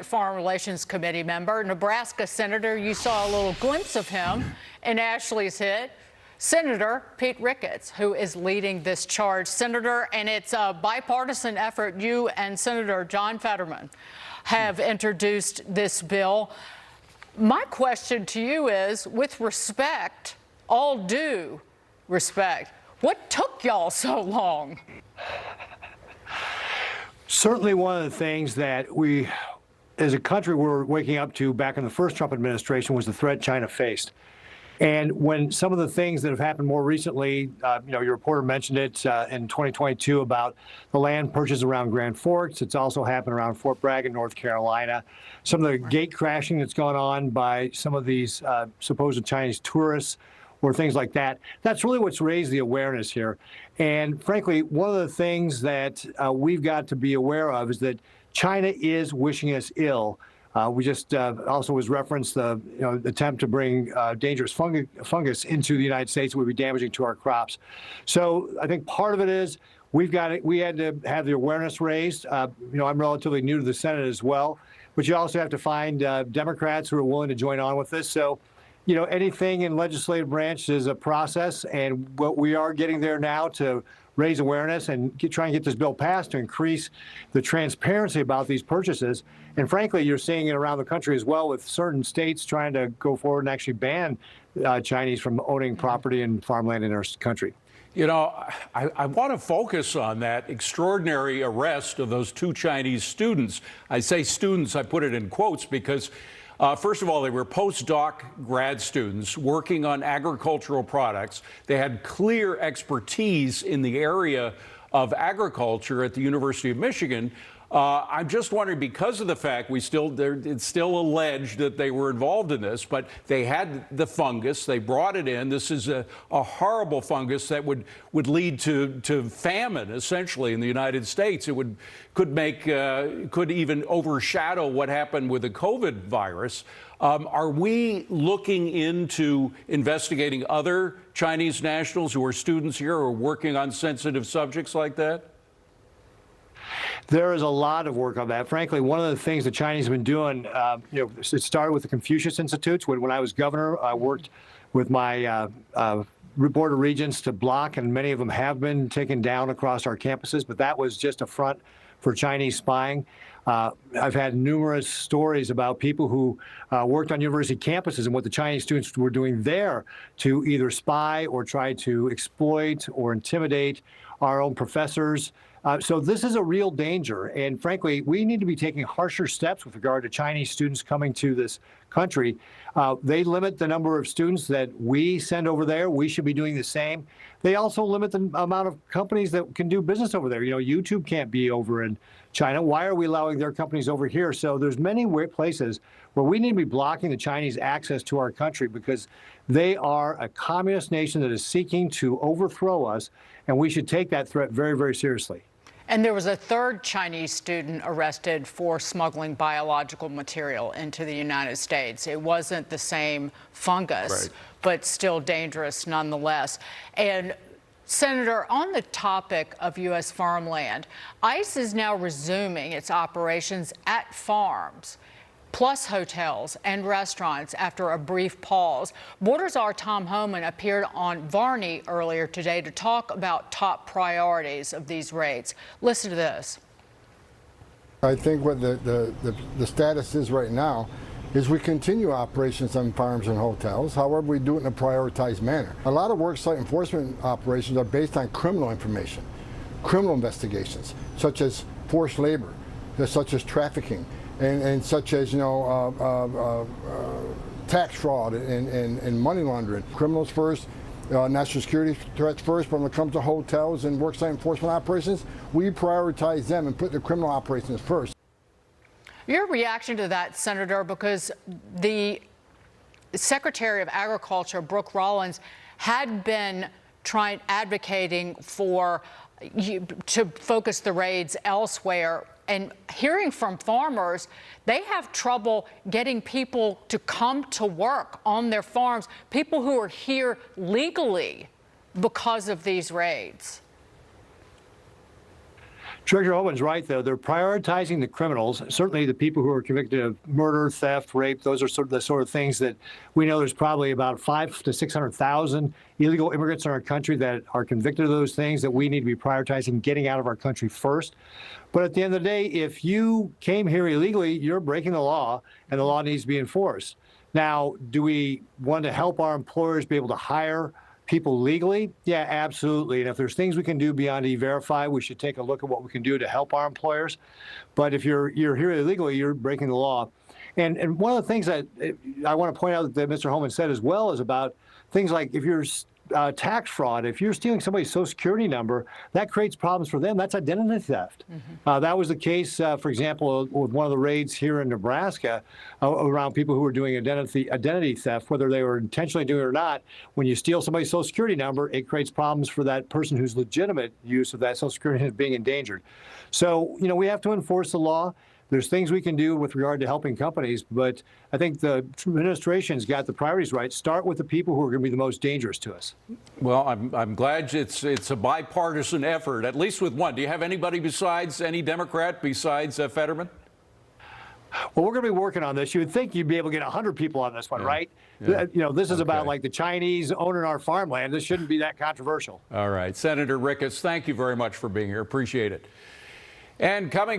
Senate Foreign Relations Committee member, Nebraska Senator. You saw a little glimpse of him in Ashley's hit. Senator Pete Ricketts, who is leading this charge. Senator, and it's a bipartisan effort. You and Senator John Fetterman have introduced this bill. My question to you is, with respect, all due respect, what took y'all so long? Certainly one of the things that we, as a country, were waking up to back in the first Trump administration was the threat China faced. And when some of the things that have happened more recently, your reporter mentioned it in 2022 about the land purchase around Grand Forks. It's also happened around Fort Bragg in North Carolina. Some of the gate crashing that's gone on by some of these supposed Chinese tourists or things like that. That's really what's raised the awareness here. And frankly, one of the things that we've got to be aware of is that China is wishing us ill. We just also was referenced the attempt to bring dangerous fungus into the United States would be damaging to our crops. So I think part of it is we had to have the awareness raised. I'm relatively new to the Senate as well, but you also have to find Democrats who are willing to join on with this. So, anything in legislative branch is a process, and what we are getting there now to raise awareness and try and get this bill passed to increase the transparency about these purchases. And frankly, you're seeing it around the country as well, with certain states trying to go forward and actually ban Chinese from owning property and farmland in our country. I want to focus on that extraordinary arrest of those two Chinese students. I say students, I put it in quotes because first of all, they were postdoc grad students working on agricultural products. They had clear expertise in the area of agriculture at the University of Michigan. I'm just wondering, because of the fact it's still alleged that they were involved in this, but they had the fungus, they brought it in. This is a horrible fungus that would lead to famine, essentially, in the United States. It could even overshadow what happened with the COVID virus. Are we looking into investigating other Chinese nationals who are students here or working on sensitive subjects like that? There is a lot of work on that. Frankly, one of the things the Chinese have been doing, it started with the Confucius Institutes. When I was governor, I worked with my board of regents to block, and many of them have been taken down across our campuses, but that was just a front for Chinese spying. I've had numerous stories about people who worked on university campuses and what the Chinese students were doing there to either spy or try to exploit or intimidate our own professors. So this is a real danger. And frankly, we need to be taking harsher steps with regard to Chinese students coming to this country. They limit the number of students that we send over there. We should be doing the same. They also limit the amount of companies that can do business over there. YouTube can't be over in China. Why are we allowing their companies over here? So there's many places where we need to be blocking the Chinese access to our country because they are a communist nation that is seeking to overthrow us, and we should take that threat very, very seriously. And there was a third Chinese student arrested for smuggling biological material into the United States. It wasn't the same fungus, but still dangerous nonetheless. And Senator, on the topic of U.S. farmland, ICE is now resuming its operations at farms, plus hotels and restaurants after a brief pause. Border Czar Tom Homan appeared on Varney earlier today to talk about top priorities of these raids. Listen to this. I think what the status is right now is we continue operations on farms and hotels. However, we do it in a prioritized manner. A lot of worksite enforcement operations are based on criminal information, criminal investigations, such as forced labor, such as trafficking, and such as tax fraud and money laundering. Criminals first, national security threats first, but when it comes to hotels and worksite enforcement operations, we prioritize them and put the criminal operations first. Your reaction to that, Senator, because the Secretary of Agriculture, Brooke Rollins, had been advocating for to focus the raids elsewhere. And hearing from farmers, they have trouble getting people to come to work on their farms, people who are here legally because of these raids. Treasurer Homan's right, though. They're prioritizing the criminals, certainly the people who are convicted of murder, theft, rape. Those are the sort of things that we know there's probably about 500,000 to 600,000 illegal immigrants in our country that are convicted of those things that we need to be prioritizing getting out of our country first. But at the end of the day, if you came here illegally, you're breaking the law, and the law needs to be enforced. Now, do we want to help our employers be able to hire people legally? Yeah, absolutely. And if there's things we can do beyond E-Verify, we should take a look at what we can do to help our employers. But if you're here illegally, you're breaking the law. And one of the things that I want to point out that Mr. Homan said as well is about things like if you're tax fraud, if you're stealing somebody's Social Security number, that creates problems for them. That's identity theft. That was the case, for example, with one of the raids here in Nebraska around people who were doing identity theft, whether they were intentionally doing it or not. When you steal somebody's Social Security number, it creates problems for that person whose legitimate use of that Social Security is being endangered. So, we have to enforce the law. There's things we can do with regard to helping companies, but I think the administration's got the priorities right. Start with the people who are going to be the most dangerous to us. Well, I'm glad it's a bipartisan effort, at least with one. Do you have anybody any Democrat besides Fetterman? Well, we're going to be working on this. You would think you'd be able to get 100 people on this one, right? Yeah. This is about like the Chinese owning our farmland. This shouldn't be that controversial. All right. Senator Ricketts, thank you very much for being here. Appreciate it. And coming